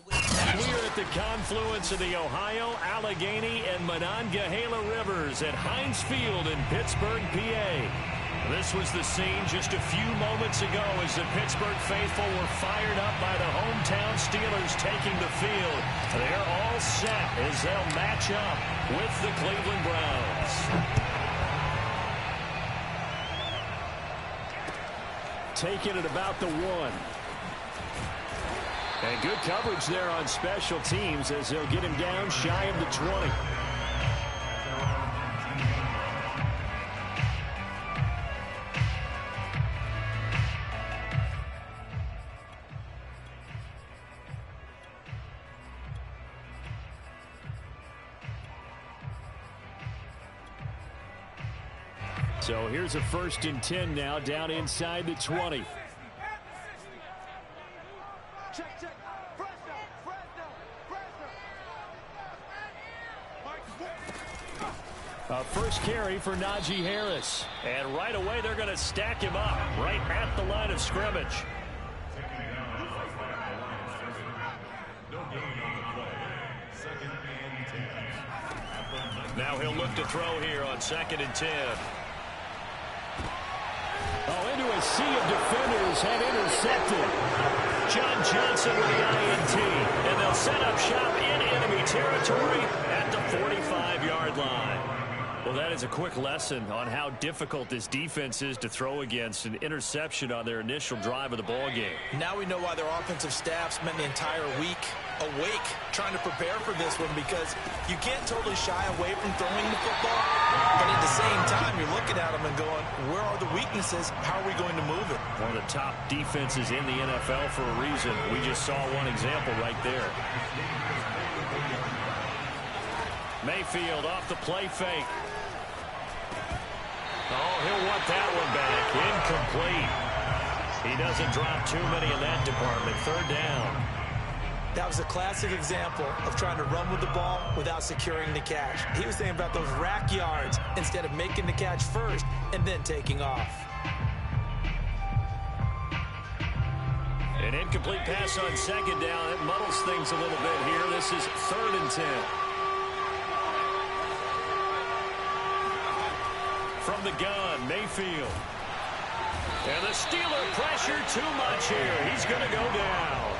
We're at the confluence of the Ohio, Allegheny, and Monongahela Rivers at Heinz Field in Pittsburgh, PA. This was the scene just a few moments ago as the Pittsburgh faithful were fired up by the hometown Steelers taking the field. They're all set as they'll match up with the Cleveland Browns. Taking it about the 1. And good coverage there on special teams as they'll get him down shy of the 20. So here's a 1st and 10 now down inside the 20. A first carry for Najee Harris. And right away they're going to stack him up right at the line of scrimmage. Now he'll look to throw here on 2nd and 10. Oh, into a sea of defenders and intercepted. John Johnson with the INT. And they'll set up shop in enemy territory at the 45-yard line. Well, that is a quick lesson on how difficult this defense is to throw against. An interception on their initial drive of the ball game. Now we know why their offensive staff spent the entire week awake trying to prepare for this one, because you can't totally shy away from throwing the football, but at the same time you're looking at them and going, where are the weaknesses? How are we going to move it? One of the top defenses in the NFL for a reason. We just saw one example right there. Mayfield off the play fake. Oh, he'll want that one back. Incomplete. He doesn't drop too many in that department. 3rd down. That was a classic example of trying to run with the ball without securing the catch. He was thinking about those rack yards instead of making the catch first and then taking off. An incomplete pass on 2nd down. It muddles things a little bit here. This is 3rd and 10. From the gun, Mayfield. And the Steeler pressure too much here. He's going to go down.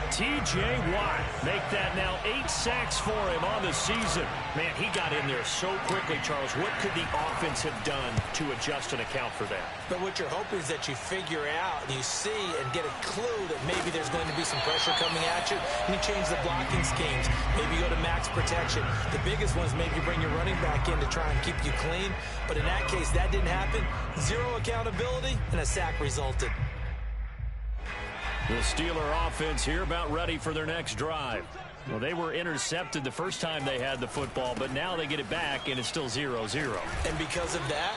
T.J. Watt make that now 8 sacks for him on the season. Man, he got in there so quickly, Charles. What could the offense have done to adjust and account for that? But what you're hoping is that you figure out and you see and get a clue that maybe there's going to be some pressure coming at you, and you change the blocking schemes. Maybe you go to max protection. The biggest one is maybe bring your running back in to try and keep you clean. But in that case, that didn't happen. 0 accountability, and a sack resulted. The Steeler offense here about ready for their next drive. Well, they were intercepted the first time they had the football, but now they get it back, and it's still 0-0. And because of that,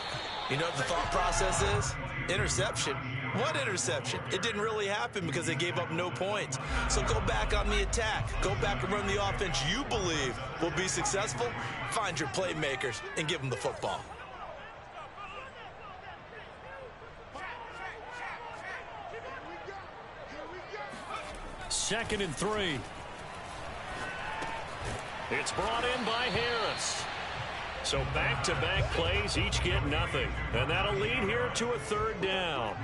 you know what the thought process is? Interception. What interception? It didn't really happen because they gave up no points. So go back on the attack. Go back and run the offense you believe will be successful. Find your playmakers and give them the football. Second and 3. It's brought in by Harris. So back-to-back plays, each get nothing. And that'll lead here to a 3rd down.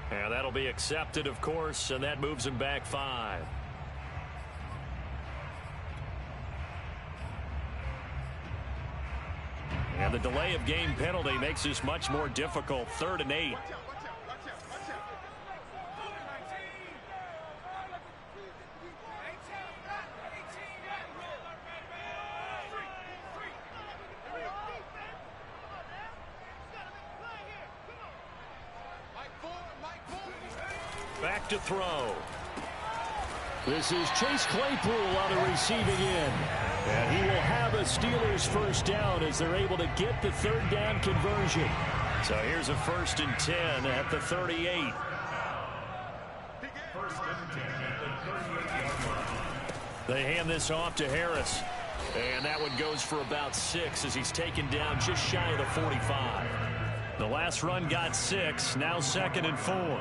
And that'll be accepted, of course, and that moves him back 5. And the delay of game penalty makes this much more difficult. 3rd and 8. Back to throw. This is Chase Claypool on the receiving end. And he will have a Steelers first down as they're able to get the third down conversion. So here's a 1st and 10 at the 38. They hand this off to Harris. And that one goes for about 6 as he's taken down just shy of the 45. The last run got 6. Now 2nd and 4.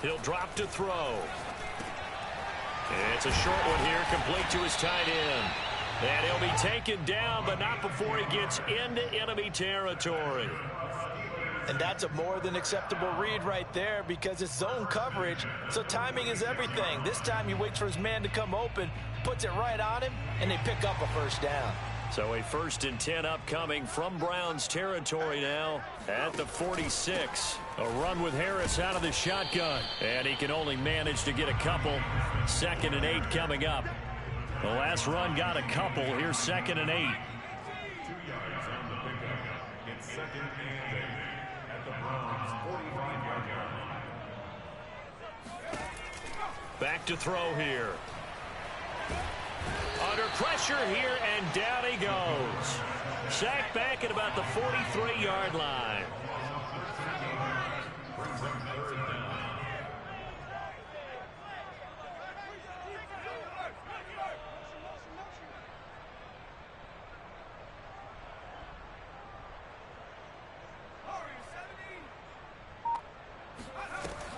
He'll drop to throw. It's a short one here, complete to his tight end. And he'll be taken down, but not before he gets into enemy territory. And that's a more than acceptable read right there because it's zone coverage, so timing is everything. This time he waits for his man to come open, puts it right on him, and they pick up a first down. So a 1st and 10 upcoming from Browns territory now at the 46. A run with Harris out of the shotgun. And he can only manage to get a couple. 2nd and 8 coming up. The last run got a couple. Here's 2nd and 8. 2 yards on the pickup. It's 2nd and 8 at the Browns' 45-yard line. Back to throw here. Under pressure here, and down he goes. Sacked back at about the 43-yard line.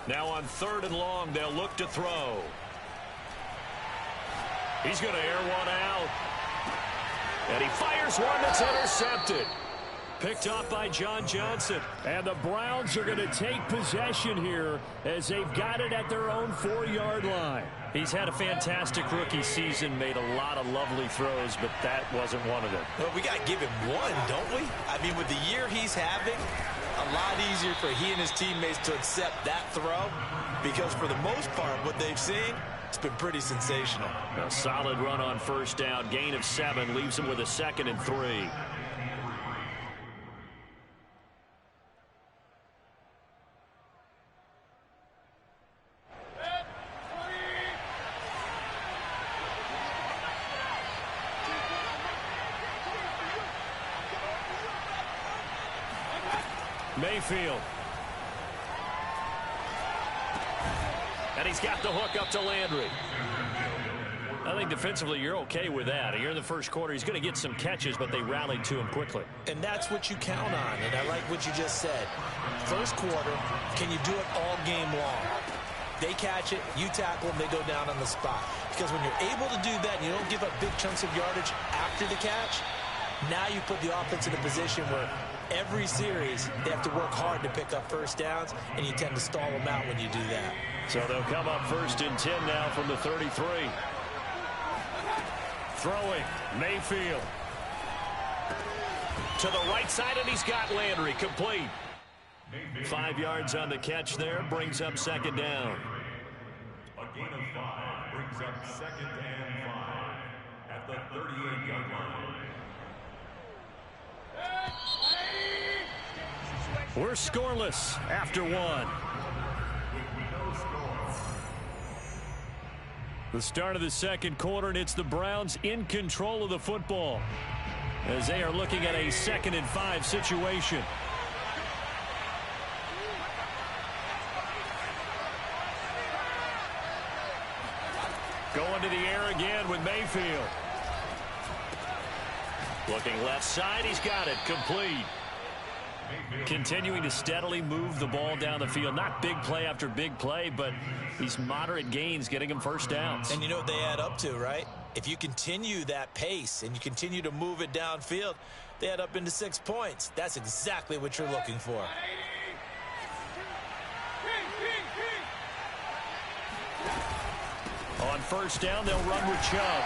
Now on 3rd and long, they'll look to throw. He's going to air one out. And he fires one that's intercepted. Picked off by John Johnson. And the Browns are going to take possession here as they've got it at their own 4-yard line. He's had a fantastic rookie season, made a lot of lovely throws, but that wasn't one of them. Well, we got to give him one, don't we? I mean, with the year he's having, a lot easier for he and his teammates to accept that throw because for the most part, what they've seen, it's been pretty sensational. A solid run on 1st down. Gain of 7 leaves him with a 2nd and 3. Mayfield. And he's got the hook up to Landry. I think defensively you're okay with that. Here in the first quarter, he's going to get some catches, but they rallied to him quickly. And that's what you count on, and I like what you just said. First quarter, can you do it all game long? They catch it, you tackle them, they go down on the spot. Because when you're able to do that and you don't give up big chunks of yardage after the catch, now you put the offense in a position where every series they have to work hard to pick up first downs, and you tend to stall them out when you do that. So they'll come up 1st and 10 now from the 33. Throwing, Mayfield. To the right side, and he's got Landry complete. 5 yards on the catch there, brings up 2nd down. A gain of 5 brings up 2nd and 5 at the 38-yard line. We're scoreless after 1. The start of the second quarter, and it's the Browns in control of the football as they are looking at a 2nd and 5 situation. Going to the air again with Mayfield. Looking left side, he's got it, complete. Continuing to steadily move the ball down the field. Not big play after big play, but these moderate gains getting him first downs. And you know what they add up to, right? If you continue that pace and you continue to move it downfield, they add up into 6 points. That's exactly what you're looking for. On 1st down, they'll run with Chubb.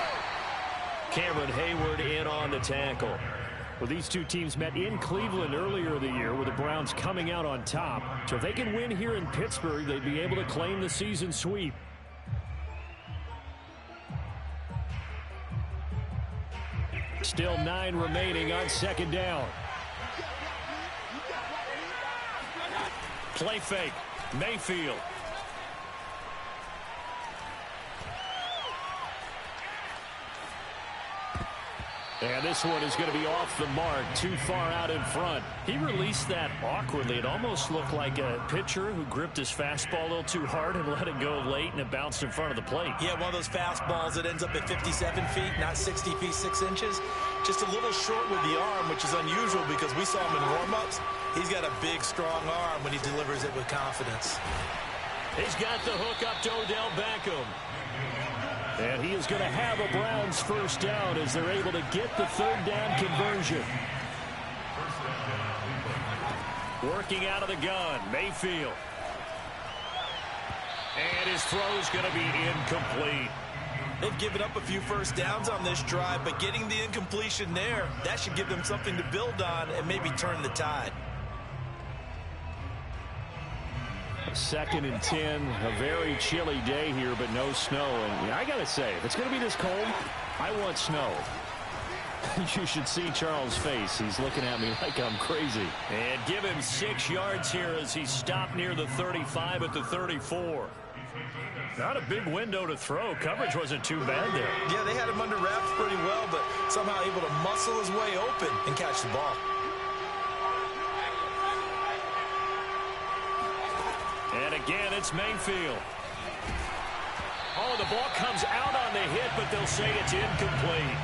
Cameron Hayward in on the tackle. Well, these two teams met in Cleveland earlier in the year with the Browns coming out on top. So if they can win here in Pittsburgh, they'd be able to claim the season sweep. Still 9 remaining on second down. Play fake. Mayfield. And this one is going to be off the mark, too far out in front. He released that awkwardly. It almost looked like a pitcher who gripped his fastball a little too hard and let it go late, and it bounced in front of the plate. Yeah, one of those fastballs that ends up at 57 feet, not 60 feet, 6 inches. Just a little short with the arm, which is unusual because we saw him in warm-ups. He's got a big, strong arm when he delivers it with confidence. He's got the hook up to Odell Beckham. And he is going to have a Browns first down as they're able to get the third down conversion. Working out of the gun, Mayfield. And his throw's going to be incomplete. They've given up a few first downs on this drive, but getting the incompletion there, that should give them something to build on and maybe turn the tide. 2nd and 10, a very chilly day here, but no snow. And I got to say, if it's going to be this cold, I want snow. You should see Charles' face. He's looking at me like I'm crazy. And give him 6 yards here as he stopped near the 35 at the 34. Not a big window to throw. Coverage wasn't too bad there. Yeah, they had him under wraps pretty well, but somehow able to muscle his way open and catch the ball. And again, it's Mayfield. Oh, the ball comes out on the hit, but they'll say it's incomplete.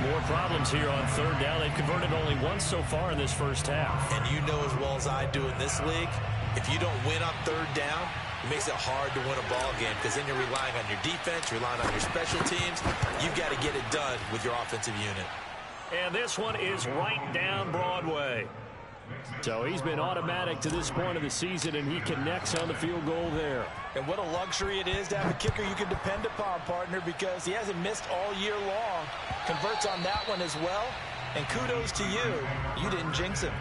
More problems here on third down. They've converted only once so far in this first half. And you know as well as I do in this league, if you don't win on third down, it makes it hard to win a ball game because then you're relying on your defense, you're relying on your special teams. You've got to get it done with your offensive unit. And this one is right down Broadway. So he's been automatic to this point of the season, and he connects on the field goal there. And what a luxury it is to have a kicker you can depend upon, partner, because he hasn't missed all year long. Converts on that one as well. And kudos to you. You didn't jinx him.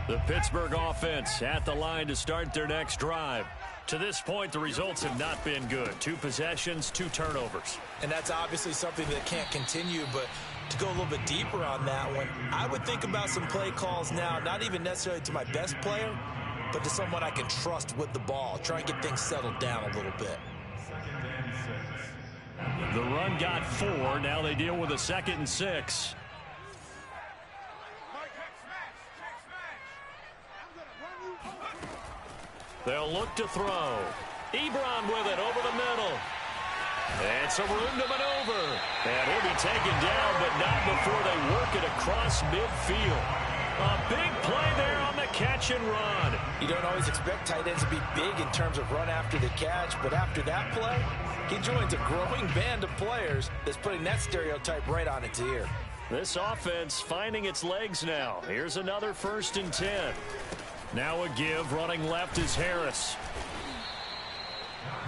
The Pittsburgh offense at the line to start their next drive. To this point, the results have not been good. 2 possessions, 2 turnovers. And that's obviously something that can't continue, but to go a little bit deeper on that one, I would think about some play calls now, not even necessarily to my best player, but to someone I can trust with the ball. Try and get things settled down a little bit. The run got 4. Now they deal with a 2nd and 6. They'll look to throw. Ebron with it over the middle. And some room to maneuver. And he'll be taken down, but not before they work it across midfield. A big play there on the catch and run. You don't always expect tight ends to be big in terms of run after the catch, but after that play, he joins a growing band of players that's putting that stereotype right on its ear. This offense finding its legs now. Here's another 1st and 10. Now a give, running left is Harris.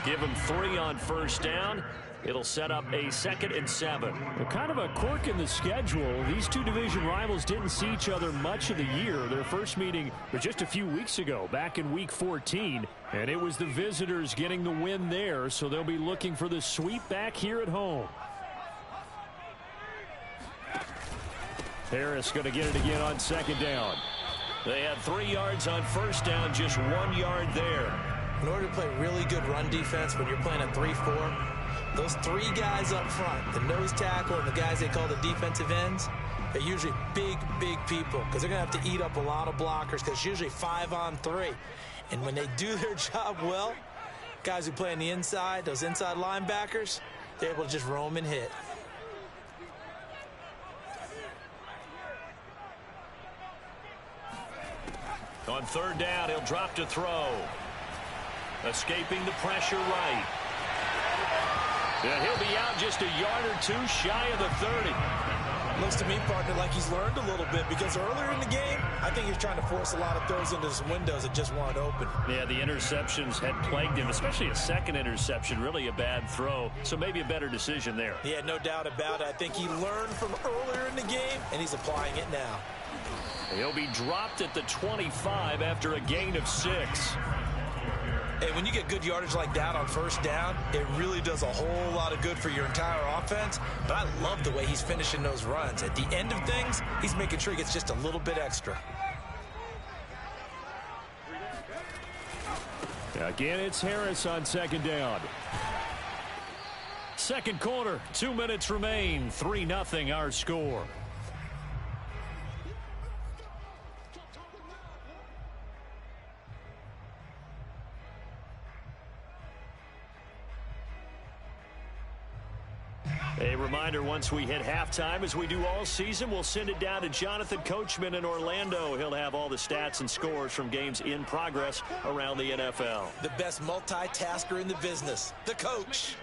Give him 3 on first down. It'll set up a 2nd and 7. Well, kind of a quirk in the schedule. These 2 division rivals didn't see each other much of the year. Their first meeting was just a few weeks ago, back in week 14. And it was the visitors getting the win there, so they'll be looking for the sweep back here at home. Harris going to get it again on 2nd down. They had 3 yards on first down, just 1 yard there. In order to play really good run defense when you're playing a 3-4, those 3 guys up front, the nose tackle and the guys they call the defensive ends, they're usually big, big people because they're going to have to eat up a lot of blockers because it's usually 5 on 3. And when they do their job well, guys who play on the inside, those inside linebackers, they're able to just roam and hit. On third down, he'll drop to throw. Escaping the pressure right. And he'll be out just a yard or 2 shy of the 30. Looks to me, partner, like he's learned a little bit because earlier in the game, I think he was trying to force a lot of throws into some windows that just weren't open. Yeah, the interceptions had plagued him, especially a 2nd interception, really a bad throw. So maybe a better decision there. Yeah, no doubt about it. I think he learned from earlier in the game, and he's applying it now. He'll be dropped at the 25 after a gain of 6. Hey, when you get good yardage like that on first down, it really does a whole lot of good for your entire offense. But I love the way he's finishing those runs. At the end of things, he's making sure he gets just a little bit extra. Again, it's Harris on second down. Second quarter, 2 minutes remain. 3-0 our score. A reminder, once we hit halftime, as we do all season, we'll send it down to Jonathan Coachman in Orlando. He'll have all the stats and scores from games in progress around the NFL. The best multitasker in the business, the coach.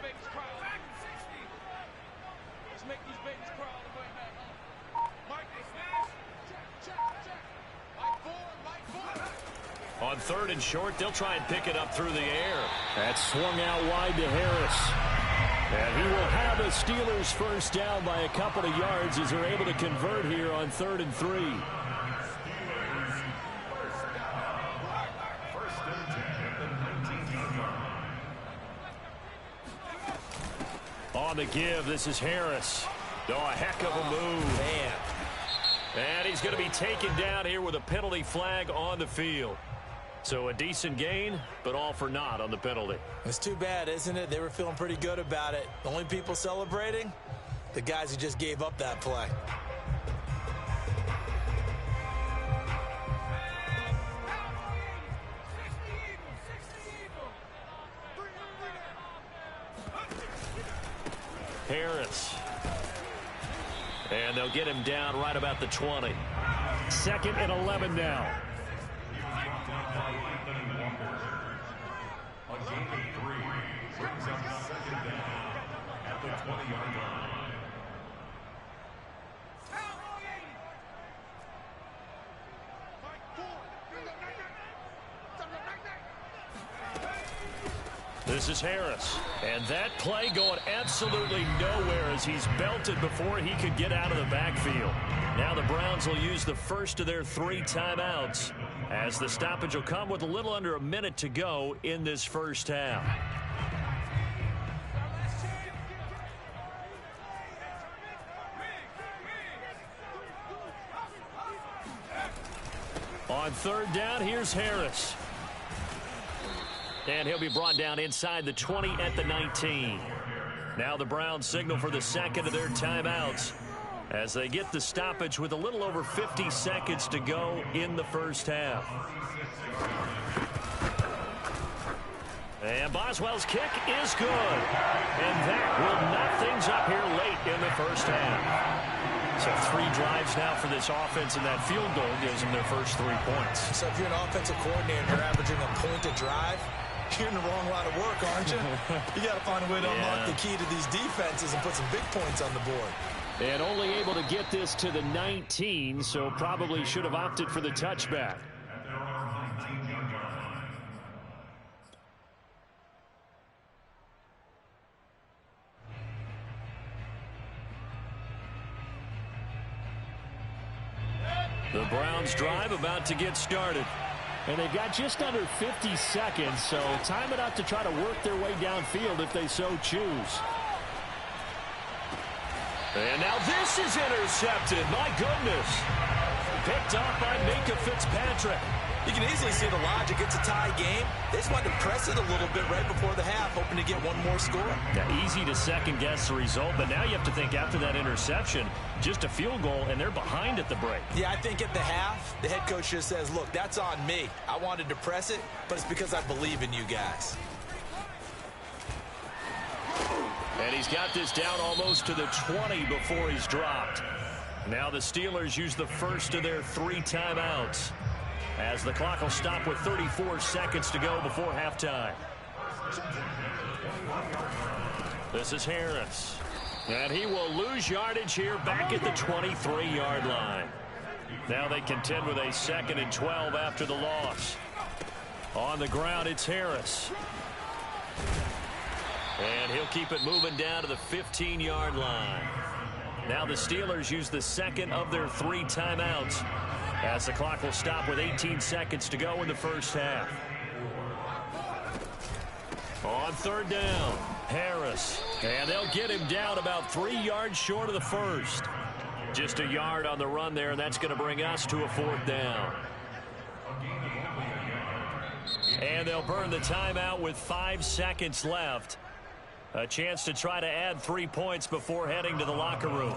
On third and short, they'll try and pick it up through the air. That's swung out wide to Harris. And he will have the Steelers first down by a couple of yards as they're able to convert here on 3rd and 3. On the give, this is Harris. Oh, a heck of a move. Man. And he's going to be taken down here with a penalty flag on the field. So a decent gain, but all for naught on the penalty. It's too bad, isn't it? They were feeling pretty good about it. The only people celebrating, the guys who just gave up that play. Harris. And they'll get him down right about the 20. 2nd and 11 now. This is Harris. And that play going absolutely nowhere as he's belted before he could get out of the backfield. Now the Browns will use the first of their 3 timeouts as the stoppage will come with a little under a minute to go in this first half. On third down, here's Harris. And he'll be brought down inside the 20 at the 19. Now the Browns signal for the second of their timeouts as they get the stoppage with a little over 50 seconds to go in the first half. And Boswell's kick is good. And that will knock things up here late in the first half. So 3 drives now for this offense, and that field goal gives them their first 3 points. So if you're an offensive coordinator and you're averaging a point a drive, you're in the wrong line of work, aren't you? You got to find a way to unlock the key to these defenses and put some big points on the board. And only able to get this to the 19, so probably should have opted for the touchback. The Browns drive about to get started. And they've got just under 50 seconds, so time it out to try to work their way downfield if they so choose. And now this is intercepted. My goodness. Picked off by Minka Fitzpatrick. You can easily see the logic. It's a tie game. They just wanted to press it a little bit right before the half, hoping to get one more score. Now, easy to second-guess the result, but now you have to think after that interception, just a field goal, and they're behind at the break. Yeah, I think at the half, the head coach just says, look, that's on me. I wanted to press it, but it's because I believe in you guys. And he's got this down almost to the 20 before he's dropped. Now the Steelers use the first of their 3 timeouts, as the clock will stop with 34 seconds to go before halftime. This is Harris. And he will lose yardage here back at the 23-yard line. Now they contend with a 2nd and 12 after the loss. On the ground, it's Harris. And he'll keep it moving down to the 15-yard line. Now the Steelers use the second of their 3 timeouts as the clock will stop with 18 seconds to go in the first half. On third down, Harris. And they'll get him down about 3 yards short of the first. Just a yard on the run there, and that's going to bring us to a fourth down. And they'll burn the timeout with 5 seconds left. A chance to try to add 3 points before heading to the locker room.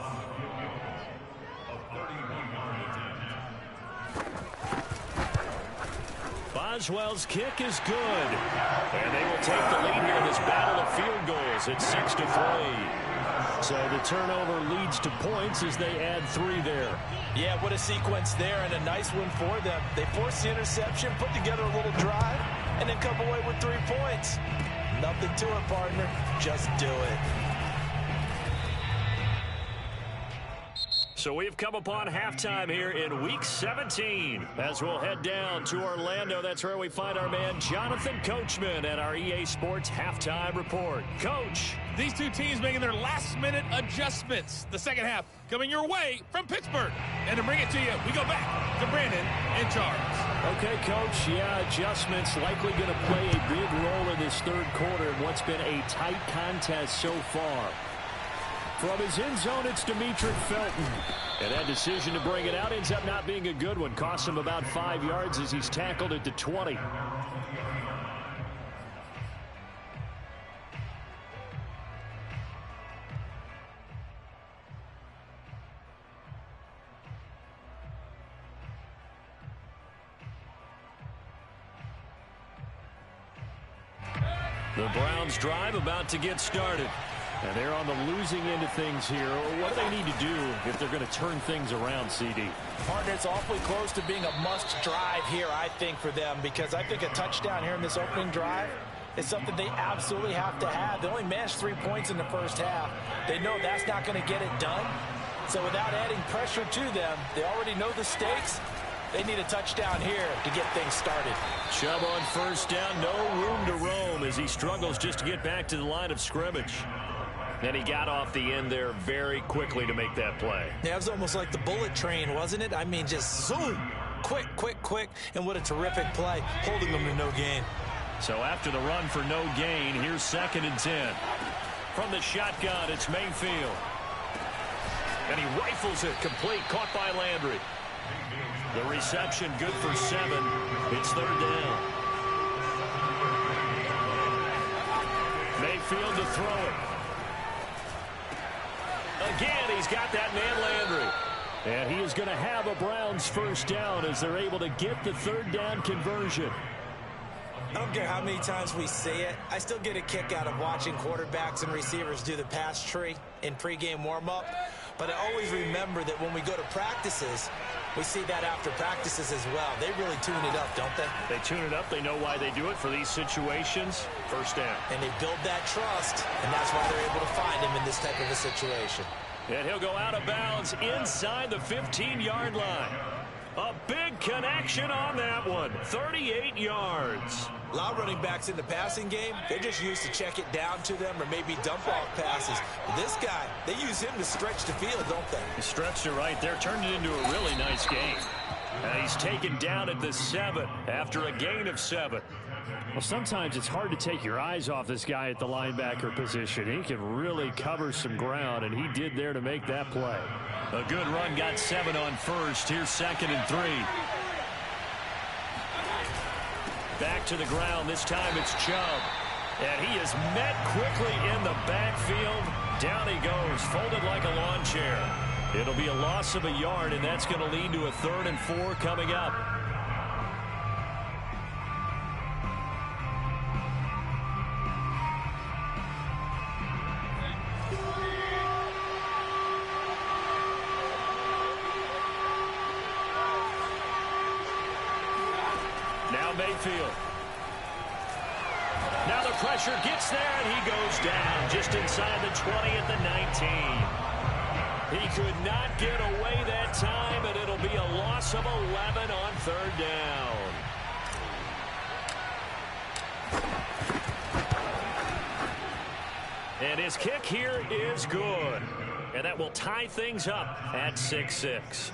Boswell's kick is good. And they will take the lead here in this battle of field goals at 6-3. So the turnover leads to points as they add 3 there. Yeah, what a sequence there, and a nice one for them. They forced the interception, put together a little drive, and then come away with 3 points. Nothing to it, partner. Just do it. So we've come upon halftime here in Week 17. As we'll head down to Orlando, that's where we find our man Jonathan Coachman at our EA Sports Halftime Report. Coach. These two teams making their last-minute adjustments. The second half coming your way from Pittsburgh. And to bring it to you, we go back to Brandon and Charles. Okay, Coach. Yeah, adjustments likely going to play a big role in this third quarter in what's been a tight contest so far. From his end zone, it's Demetric Felton. And that decision to bring it out ends up not being a good one. Costs him about 5 yards as he's tackled at the 20. The Browns drive about to get started. And they're on the losing end of things here. What do they need to do if they're going to turn things around, CD? Partner, it's awfully close to being a must drive here, I think, for them, because I think a touchdown here in this opening drive is something they absolutely have to have. They only managed 3 points in the first half. They know that's not going to get it done. So without adding pressure to them, they already know the stakes. They need a touchdown here to get things started. Chubb on first down, no room to roam as he struggles just to get back to the line of scrimmage. And he got off the end there very quickly to make that play. Yeah, it was almost like the bullet train, wasn't it? I mean, just zoom. Quick, quick, quick. And what a terrific play, holding them to no gain. So after the run for no gain, here's 2nd and 10. From the shotgun, it's Mayfield. And he rifles it complete, caught by Landry. The reception good for 7. It's 3rd down. Mayfield to throw it. Again, he's got that man Landry. And he is going to have a Browns first down as they're able to get the 3rd down conversion. I don't care how many times we see it. I still get a kick out of watching quarterbacks and receivers do the pass tree in pregame warm-up. But I always remember that when we go to practices, we see that after practices as well. They really tune it up, don't they? They tune it up. They know why they do it for these situations. First down. And they build that trust, and that's why they're able to find him in this type of a situation. And he'll go out of bounds inside the 15-yard line. A big connection on that one. 38 yards. A lot of running backs in the passing game, they're just used to check it down to them or maybe dump off passes. But this guy, they use him to stretch the field, don't they? He stretched it right there, turned it into a really nice game. And he's taken down at the 7 after a gain of 7. Well, sometimes it's hard to take your eyes off this guy at the linebacker position. He can really cover some ground, and he did there to make that play. A good run, got 7 on first. Here's 2nd and 3. Back to the ground. This time it's Chubb. And he is met quickly in the backfield. Down he goes, folded like a lawn chair. It'll be a loss of a yard, and that's going to lead to a 3rd and 4 coming up. Now Mayfield. Now the pressure gets there, and he goes down just inside the 20 at the 19. He could not get away that time, and it'll be a loss of 11 on 3rd down. And his kick here is good. And that will tie things up at 6-6.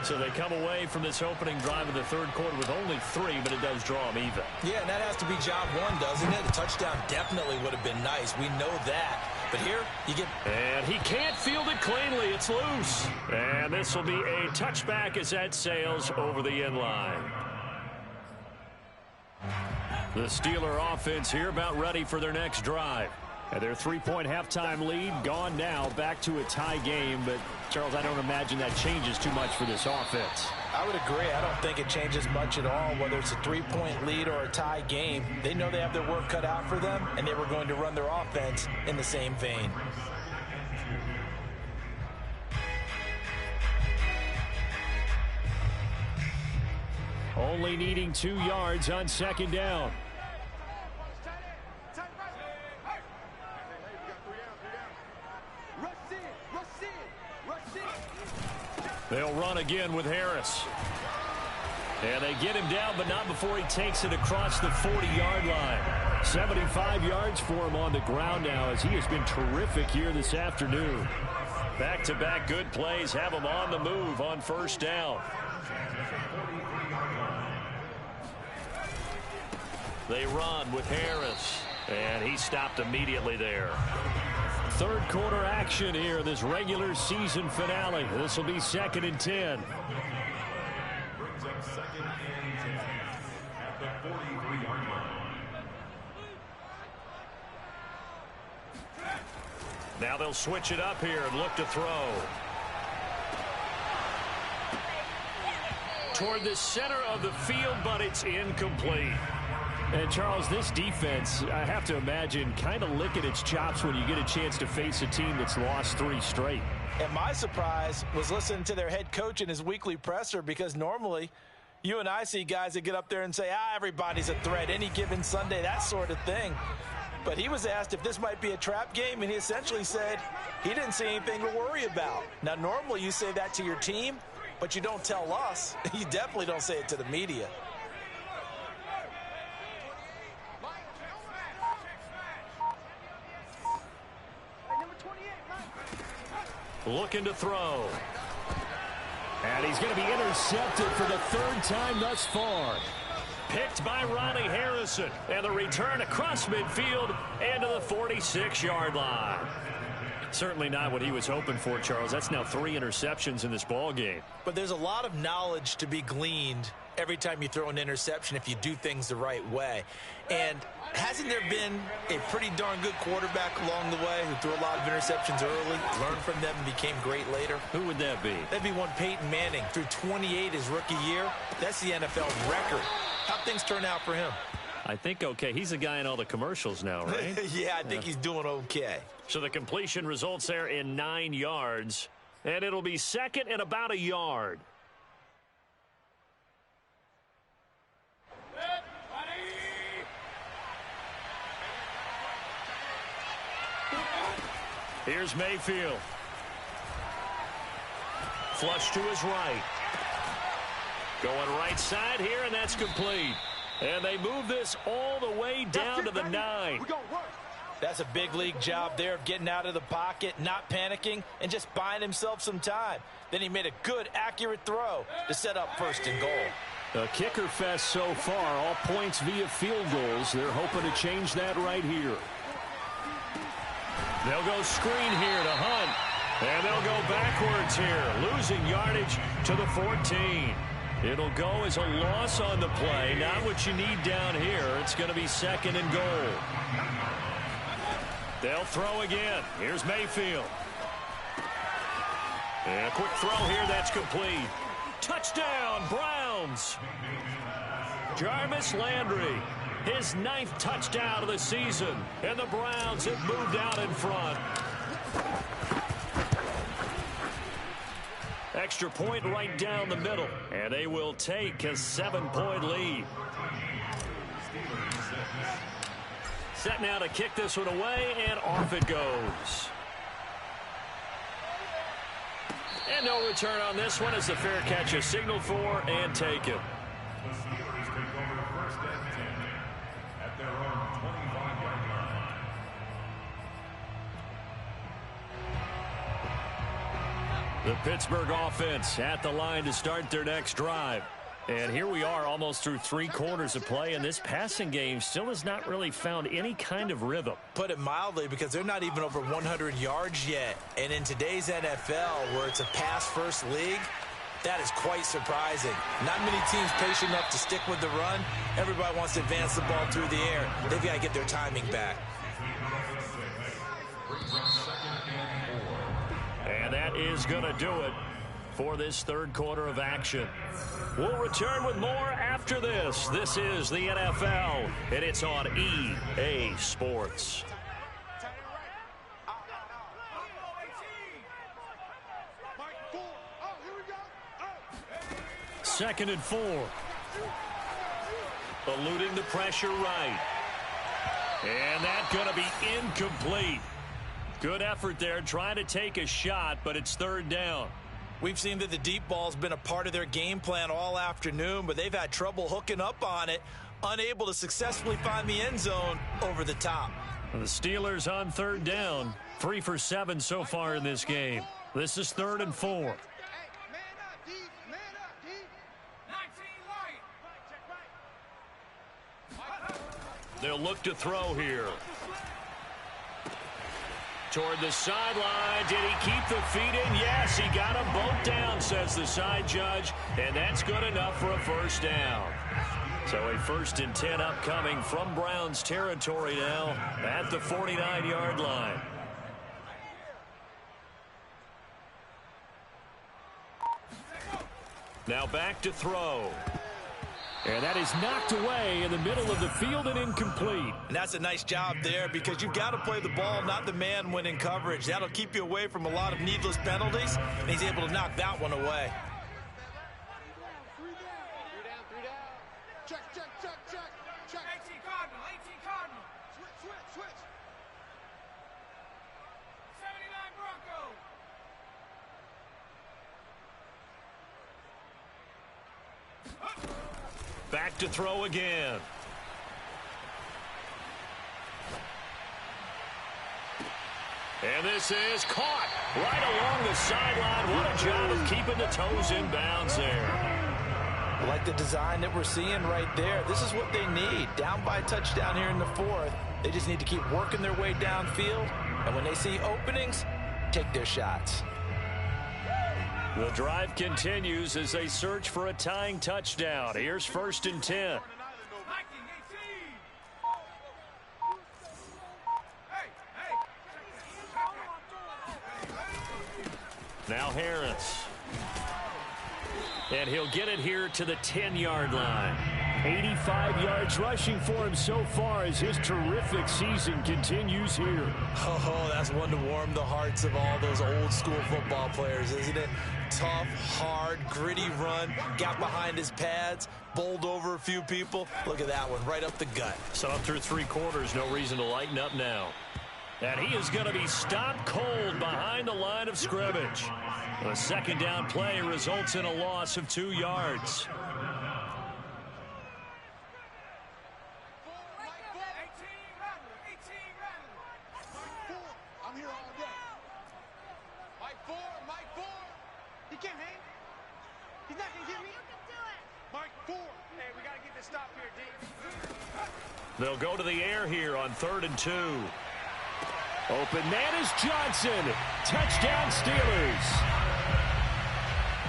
So they come away from this opening drive of the third quarter with only 3, but it does draw them even. Yeah, and that has to be job one, doesn't it? A touchdown definitely would have been nice. We know that. But here, you get... And he can't field it cleanly. It's loose. And this will be a touchback as that sails over the end line. The Steeler offense here about ready for their next drive. And their 3-point halftime lead gone now, back to a tie game. But, Charles, I don't imagine that changes too much for this offense. I would agree. I don't think it changes much at all, whether it's a 3-point lead or a tie game. They know they have their work cut out for them, and they were going to run their offense in the same vein. Only needing 2 yards on second down. They'll run again with Harris. And they get him down, but not before he takes it across the 40-yard line. 75 yards for him on the ground now, as he has been terrific here this afternoon. Back-to-back good plays have him on the move on first down. They run with Harris, and he stopped immediately there. Third quarter action here, this regular season finale. This will be 2nd and 10. Brings up 2nd and 10 at the 43-yard line. Now they'll switch it up here and look to throw. Toward the center of the field, but it's incomplete. And, Charles, this defense, I have to imagine, kind of licking its chops when you get a chance to face a team that's lost 3 straight. And my surprise was listening to their head coach in his weekly presser, because normally you and I see guys that get up there and say, everybody's a threat any given Sunday, that sort of thing. But he was asked if this might be a trap game, and he essentially said he didn't see anything to worry about. Now, normally you say that to your team, but you don't tell us. You definitely don't say it to the media. Looking to throw. And he's going to be intercepted for the 3rd time thus far. Picked by Ronnie Harrison. And the return across midfield and to the 46-yard line. Certainly not what he was hoping for, Charles. That's now 3 interceptions in this ball game. But there's a lot of knowledge to be gleaned every time you throw an interception if you do things the right way. And hasn't there been a pretty darn good quarterback along the way who threw a lot of interceptions early, learned from them, and became great later? Who would that be? That'd be one Peyton Manning. Threw 28 his rookie year. That's the NFL record. How'd things turn out for him? I think okay. He's the guy in all the commercials now, right? Yeah, I think he's doing okay. So the completion results there in 9 yards. And it'll be 2nd and about a yard. Here's Mayfield. Flush to his right. Going right side here, and that's complete. And they move this all the way down to the 9. That's a big league job there of getting out of the pocket, not panicking, and just buying himself some time. Then he made a good, accurate throw to set up 1st and goal. A kicker fest so far, all points via field goals. They're hoping to change that right here. They'll go screen here to Hunt. And they'll go backwards here, losing yardage to the 14. It'll go as a loss on the play. Not what you need down here. It's going to be 2nd and goal. They'll throw again. Here's Mayfield. And a quick throw here. That's complete. Touchdown, Browns. Jarvis Landry, his 9th touchdown of the season. And the Browns have moved out in front. Extra point right down the middle. And they will take a 7-point lead. Set now to kick this one away, and off it goes. And no return on this one as the fair catch is signaled for and taken. The Steelers take over 1st and 10 at their own 25-yard line. The Pittsburgh offense at the line to start their next drive. And here we are almost through 3 quarters of play, and this passing game still has not really found any kind of rhythm. Put it mildly, because they're not even over 100 yards yet. And in today's NFL, where it's a pass-first league, that is quite surprising. Not many teams patient enough to stick with the run. Everybody wants to advance the ball through the air. They've got to get their timing back. And that is going to do it for this third quarter of action. We'll return with more after this. This is the NFL, and it's on EA Sports. Second and 4. Eluding the pressure right. And that's going to be incomplete. Good effort there, trying to take a shot, but it's third down. We've seen that the deep ball's been a part of their game plan all afternoon, but they've had trouble hooking up on it, unable to successfully find the end zone over the top. The Steelers on third down, 3 for 7 so far in this game. This is third and 4. They'll look to throw here. Toward the sideline. Did he keep the feet in? Yes, he got them both down, says the side judge, and that's good enough for a first down. So a 1st and 10 upcoming from Browns territory now at the 49-yard line. Now back to throw. And that is knocked away in the middle of the field and incomplete. And that's a nice job there, because you've got to play the ball, not the man when in coverage. That'll keep you away from a lot of needless penalties, and he's able to knock that one away. Back to throw again. And this is caught right along the sideline. What a job of keeping the toes in bounds there. I like the design that we're seeing right there. This is what they need. Down by a touchdown here in the 4th. They just need to keep working their way downfield. And when they see openings, take their shots. The drive continues as they search for a tying touchdown. Here's 1st and 10. Now Harris. And he'll get it here to the 10-yard line. 85 yards rushing for him so far as his terrific season continues here. Oh, that's one to warm the hearts of all those old school football players, isn't it? Tough, hard, gritty run, got behind his pads, bowled over a few people. Look at that one, right up the gut. So up through 3 quarters, no reason to lighten up now. And he is going to be stopped cold behind the line of scrimmage. The second down play results in a loss of 2 yards. They'll go to the air here on 3rd and 2. Open man is Johnson. Touchdown Steelers.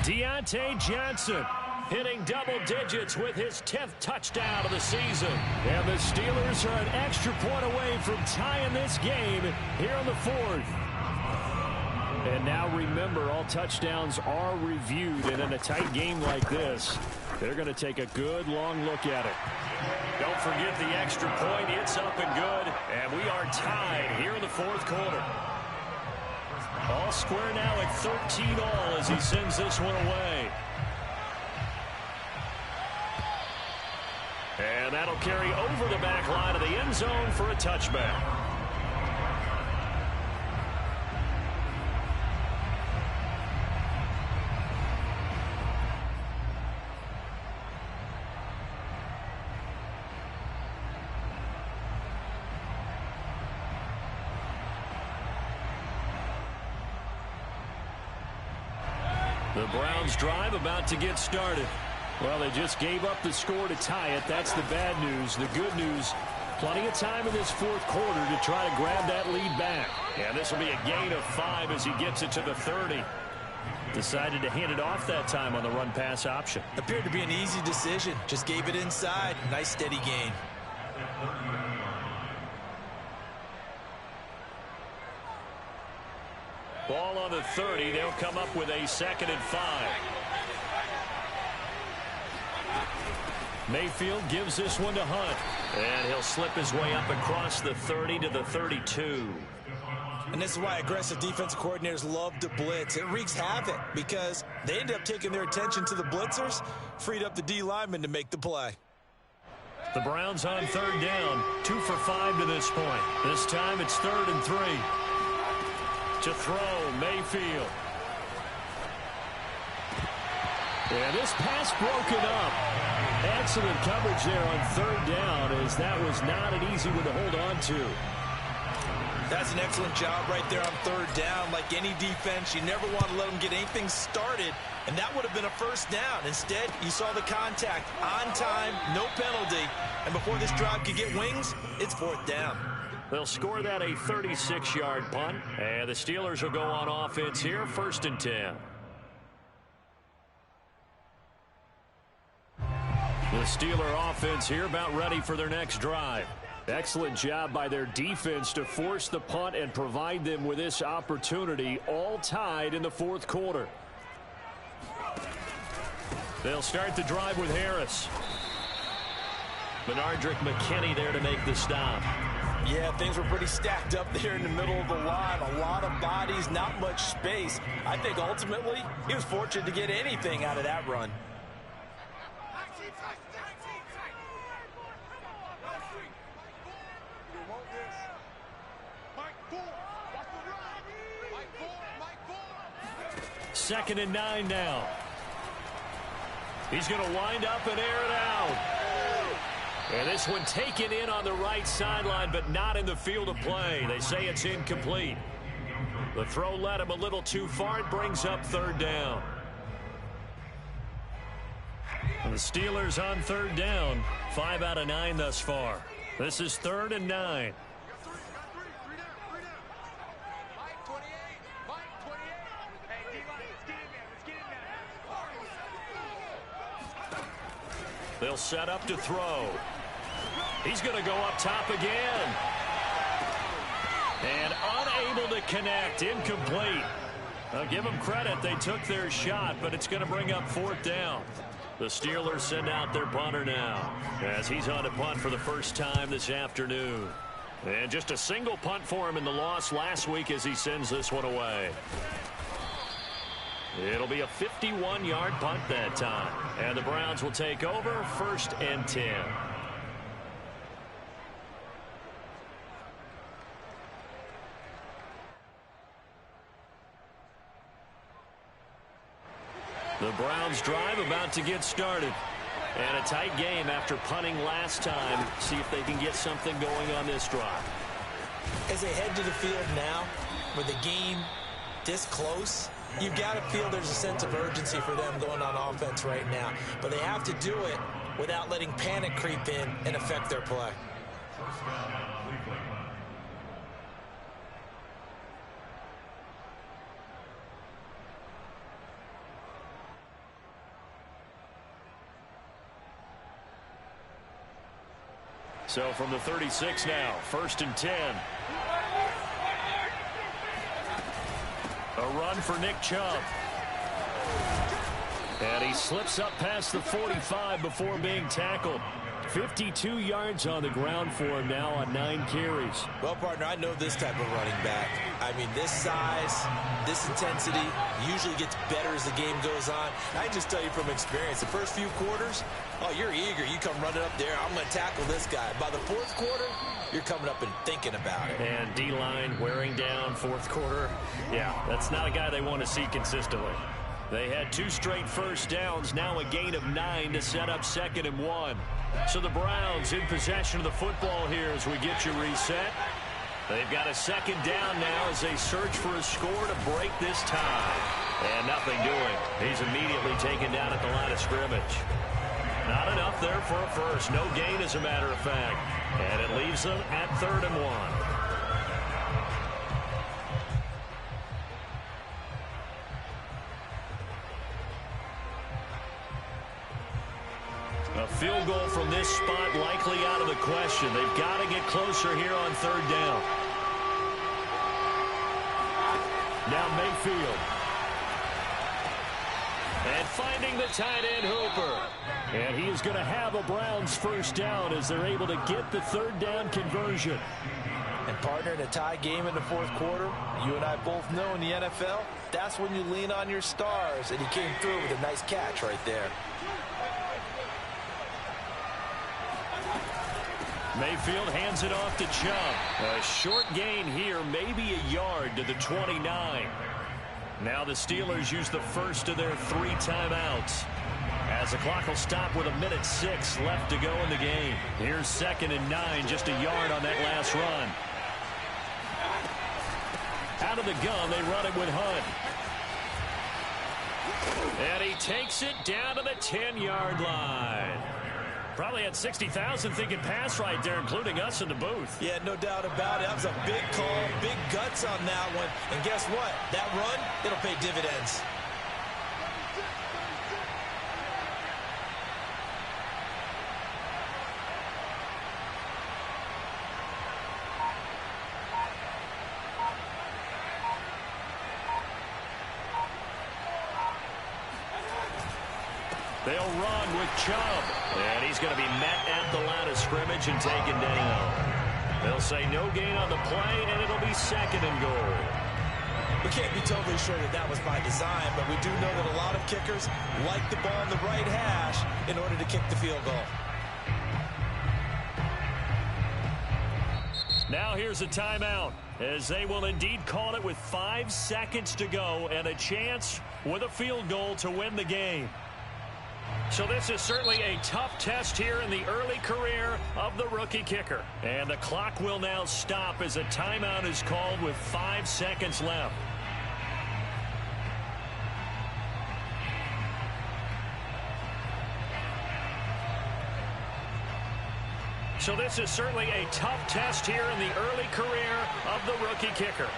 Deontay Johnson hitting double digits with his 10th touchdown of the season. And the Steelers are an extra point away from tying this game here in the 4th. And now remember, all touchdowns are reviewed, and in a tight game like this, they're going to take a good long look at it. Don't forget the extra point. It's up and good, and we are tied here in the 4th quarter. All square now at 13-all as he sends this one away. And that'll carry over the back line of the end zone for a touchback. The Browns drive about to get started. Well, they just gave up the score to tie it. That's the bad news. The good news, plenty of time in this fourth quarter to try to grab that lead back. And this will be a gain of 5 as he gets it to the 30. Decided to hand it off that time on the run-pass option. Appeared to be an easy decision. Just gave it inside. Nice, steady gain. Ball on the 30. They'll come up with a 2nd and 5. Mayfield gives this one to Hunt. And he'll slip his way up across the 30 to the 32. And this is why aggressive defensive coordinators love to blitz. It wreaks havoc because they end up taking their attention to the blitzers, freed up the D lineman to make the play. The Browns on 3rd down, 2 for 5 to this point. This time it's 3rd and 3. To throw, Mayfield. And this pass broken up. Excellent coverage there on 3rd down, as that was not an easy one to hold on to. That's an excellent job right there on 3rd down. Like any defense, you never want to let them get anything started, and that would have been a 1st down. Instead, you saw the contact on time, no penalty, and before this drive could get wings, it's 4th down. They'll score that a 36-yard punt, and the Steelers will go on offense here, 1st and 10. The Steeler offense here about ready for their next drive. Excellent job by their defense to force the punt and provide them with this opportunity, all tied in the 4th quarter. They'll start the drive with Harris. Benardrick McKinney there to make the stop. Yeah, things were pretty stacked up there in the middle of the line. A lot of bodies, not much space. I think ultimately he was fortunate to get anything out of that run. Second and 9 now. He's going to wind up and air it out. And this one taken in on the right sideline, but not in the field of play. They say it's incomplete. The throw led him a little too far. It brings up 3rd down. And the Steelers on 3rd down. 5 out of 9 thus far. This is 3rd and 9. They'll set up to throw. He's going to go up top again. And unable to connect. Incomplete. I'll give them credit. They took their shot, but it's going to bring up 4th down. The Steelers send out their punter now, as he's on to punt for the first time this afternoon. And just a single punt for him in the loss last week as he sends this one away. It'll be a 51-yard punt that time. And the Browns will take over, 1st and 10. The Browns drive about to get started. And a tight game after punting last time. See if they can get something going on this drive. As they head to the field now, with the game this close, you've got to feel there's a sense of urgency for them going on offense right now. But they have to do it without letting panic creep in and affect their play. So from the 36 now, 1st and 10. A run for Nick Chubb. And he slips up past the 45 before being tackled. 52 yards on the ground for him now on 9 carries. Well, partner, I know this type of running back. I mean, this size, this intensity usually gets better as the game goes on. I just tell you from experience, the first few quarters, oh, you're eager. You come running up there, I'm going to tackle this guy. By the 4th quarter, you're coming up and thinking about it. And D-line wearing down 4th quarter. Yeah, that's not a guy they want to see consistently. They had 2 straight first downs, now a gain of 9 to set up 2nd and 1. So the Browns in possession of the football here as we get you reset. They've got a 2nd down now as they search for a score to break this tie. And nothing doing. He's immediately taken down at the line of scrimmage. Not enough there for a first. No gain, as a matter of fact. And it leaves them at 3rd and 1. A field goal from this spot likely out of the question. They've got to get closer here on 3rd down. Now Mayfield. And finding the tight end Hooper. And he is going to have a Browns first down as they're able to get the 3rd down conversion. And partner, in a tie game in the 4th quarter, you and I both know in the NFL, that's when you lean on your stars. And he came through with a nice catch right there. Mayfield hands it off to Chubb. A short gain here, maybe a yard to the 29. Now the Steelers use the first of their 3 timeouts, as the clock will stop with 1:06 left to go in the game. Here's 2nd and 9, just a yard on that last run. Out of the gun, they run it with Hunt. And he takes it down to the 10-yard line. Probably had 60,000 thinking pass right there, including us in the booth. Yeah, no doubt about it. That was a big call, big guts on that one. And guess what? That run, it'll pay dividends. They'll run with Chubb. And he's going to be met at the line of scrimmage and taken down. They'll say no gain on the play, and it'll be 2nd and goal. We can't be totally sure that that was by design, but we do know that a lot of kickers like the ball on the right hash in order to kick the field goal. Now here's a timeout, as they will indeed call it with 5 seconds to go and a chance with a field goal to win the game. So this is certainly a tough test here in the early career of the rookie kicker. And the clock will now stop as a timeout is called with 5 seconds left. So this is certainly a tough test here in the early career of the rookie kicker.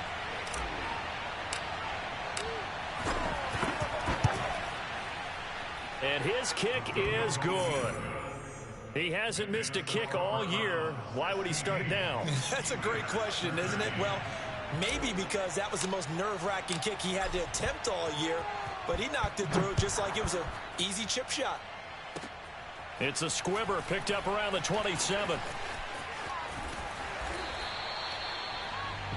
And his kick is good. He hasn't missed a kick all year. Why would he start now? That's a great question, isn't it? Well, maybe because that was the most nerve-wracking kick he had to attempt all year, but he knocked it through just like it was an easy chip shot. It's a squibber picked up around the 27.